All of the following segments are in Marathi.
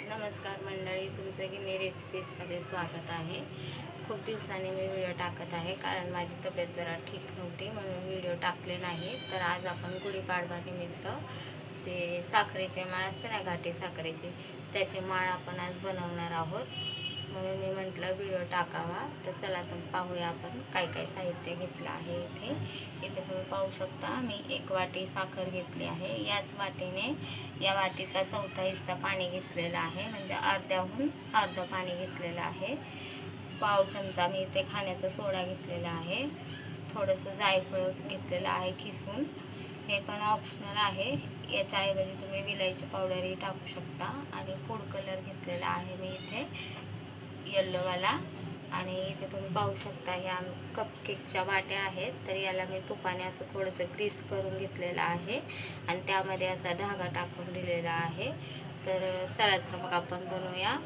नमस्कार मंडळी, तुमचं गिन्नी रेसिपीजमध्ये स्वागत आहे. खूप दिवसांनी मी व्हिडिओ टाकत आहे कारण माझी तब्येत जरा ठीक नव्हती म्हणून व्हिडिओ टाकले नाही. तर आज आपण गुढीपाडवा निमित्त जे साखरेचे माळ असते ना, घाटी साखरेची, त्याची माळ आपण आज बनवणार आहोत. म्हणून मी म्हटलं व्हिडिओ टाकावा. तर चला तर पाहूया आपण काय काय साहित्य घेतलं आहे. इथे तुम्ही पाहू शकता, मी 1 वाटी साखर घेतली आहे. याच वाटीने या वाटीचा चौथा हिस्सा पाणी घेतलेला आहे, म्हणजे अर्ध्याहून अर्ध पाणी घेतलेलं आहे. पाव चमचा मी इथे खाण्याचा सोडा घेतलेला आहे. थोडंसं जायफळ घेतलेलं आहे किसून, हे पण ऑप्शनल आहे. याच्याऐवजी तुम्ही विलायची पावडरही टाकू शकता. आणि फूड कलर घेतलेला आहे मी इथे येल्लोवाला. आणि इथे तुम्ही पाहू शकता ह्या कपकेकच्या वाट्या आहेत. तर याला मी तुपाने असं थोडंसं ग्रीस करून घेतलेलं आहे आणि त्यामध्ये असा धागा टाकून दिलेला आहे. तर चला तर मग आपण बनवूया.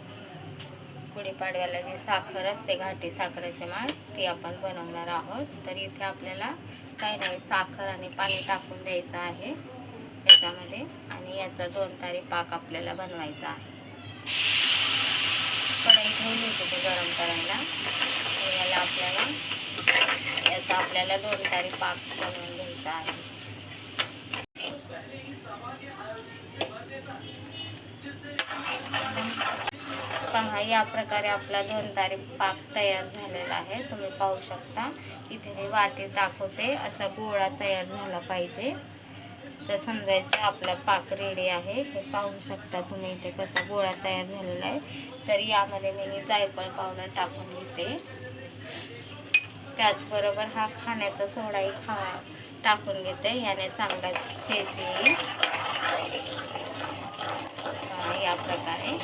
गुढीपाडव्याला जी साखर असते, घाटी साखरेची माळ, ती आपण बनवणार आहोत. तर इथे आपल्याला काही नाही, साखर आणि पाणी टाकून द्यायचं आहे याच्यामध्ये आणि याचा 2 तारी पाक आपल्याला बनवायचा आहे. कढई ठेवली होती गरम करायला. याचा आपल्याला 2 तारी पाक बनवून घ्यायचा आहे. पहा, या प्रकारे आपला 2 तारी पाक तयार झालेला आहे. तुम्ही पाहू शकता. इथे मी वाटीत दाखवते, असा गोळा तयार झाला पाहिजे. तर समजायचं आपला पाक रेडी आहे. हे पाहू शकता तुम्ही इथे कसा गोळा तयार झालेला आहे. तर यामध्ये मी जायफळ पावडर टाकून घेते. त्याचबरोबर हा खाण्याचा सोडाही टाकून घेते. याने चांगला टेस्ट येईल. या प्रकारे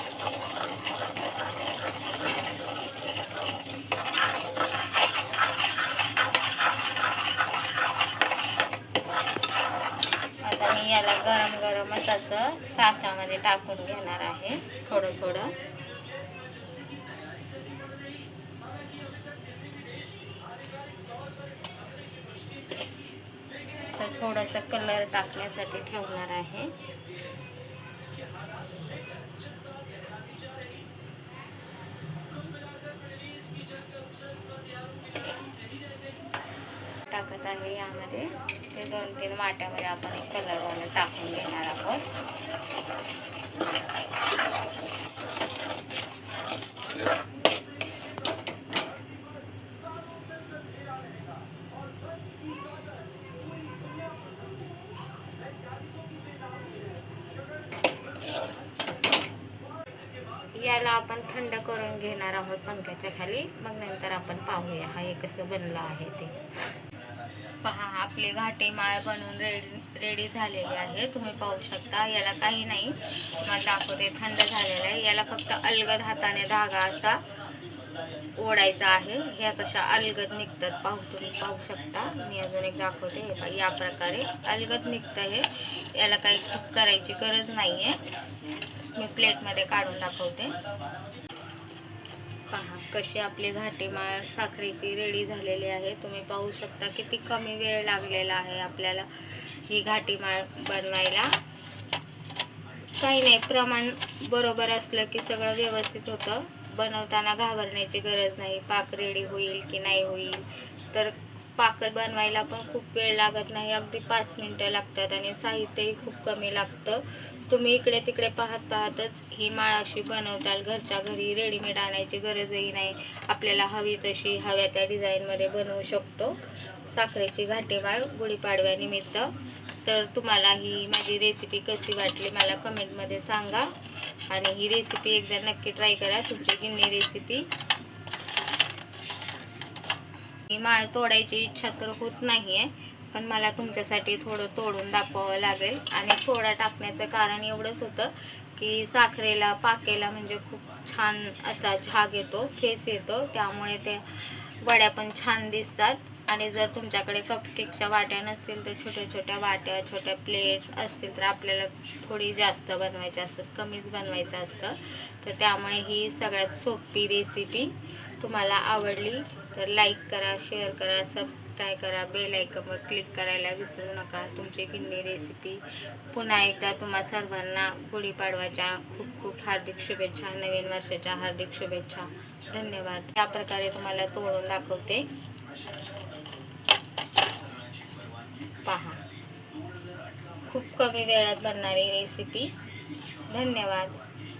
आता मी याला गरमच असं साच्यामध्ये टाकून घेणार आहे, थोडं थोडं. तर थोडंसं कलर टाकण्यासाठी ठेवणार आहे. टाकत आहे यामध्ये. ते 2-3 वाट्यामध्ये आपण एक कलरवाला टाकून घेणार आहोत. याला आपण थंड करून घेणार आहोत पंख्याच्या खाली. मग नंतर आपण पाहूया हा हे कसं बनलं आहे ते. पहा, आपली घाटी माळ बनवून रेडी झालेली आहे. तुम्ही पाहू शकता. याला काही नाही, तुम्हाला दाखवते, थंड झालेलं आहे. याला फक्त अलगद हाताने धागा असा ओढायचा आहे. ह्या कशा अलगद निघतात, तुम्ही पाहू शकता. मी अजून एक दाखवते. हे या प्रकारे अलगद निघतं हे. याला काही ठिप करायची गरज नाही आहे. मी प्लेटमध्ये काढून दाखवते. पहा कशी आपली घाटी माळ साखरेची रेडी झालेली आहे. तुम्ही पाहू शकता किती कमी वेळ लागलेला आहे आपल्याला ही घाटी माळ बनवायला. काही नाही, प्रमाण बरोबर असलं की सगळं व्यवस्थित होतं. बनवताना घाबरण्याची गरज नाही. पाक रेडी होईल की नाही होईल. तर पाक बनवायला पण खूप वेळ लागत नाही, अगदी 5 मिनिटं लागतात आणि साहित्यही खूप कमी लागतं. तुम्ही इकडे तिकडे पाहतच ही माळ अशी बनवताल. घरच्या घरी रेडीमेड आणायची गरजही नाही. आपल्याला हवी तशी हव्या त्या डिझाईनमध्ये बनवू शकतो साखरेची घाटी माळ गुढीपाडव्यानिमित्त. तर तुम्हाला ही माझी रेसिपी कशी वाटली मला कमेंटमध्ये सांगा. आणि ही रेसिपी एकदा नक्की ट्राय करा, तुमची गिन्नी रेसिपी. ही माळ तोडायची इच्छा तर होत नाही आहे, पण मला तुमच्यासाठी थोडं तोडून दाखवावं लागेल. आणि सोडा टाकण्याचं कारण एवढंच होतं की साखरेला पाकेला म्हणजे खूप छान असा झाग येतो, फेस येतो. त्यामुळे ते वड्या पण छान दिसतात. आणि जर तुमच्याकडे कपकेकच्या वाट्या नसतील तर छोट्या छोट्या वाट्या, छोट्या प्लेट्स असतील तर आपल्याला थोडी जास्त बनवायची असतात, कमीच बनवायचं असतं. तर त्यामुळे ही सगळ्यात सोपी रेसिपी तुम्हाला आवडली तर लाईक करा, शेअर करा, सबस्क्राईब करा, बेल आयकॉनवर क्लिक करायला विसरू नका. तुमची गिन्नी रेसिपी. पुन्हा एकदा तुम्हा सर्वांना गुढीपाडवाच्या खूप खूप हार्दिक शुभेच्छा, नवीन वर्षाच्या हार्दिक शुभेच्छा. धन्यवाद. या प्रकारे तुम्हाला तोडून दाखवते, पहा. खूप कमी वेळात बनणारी रेसिपी. धन्यवाद.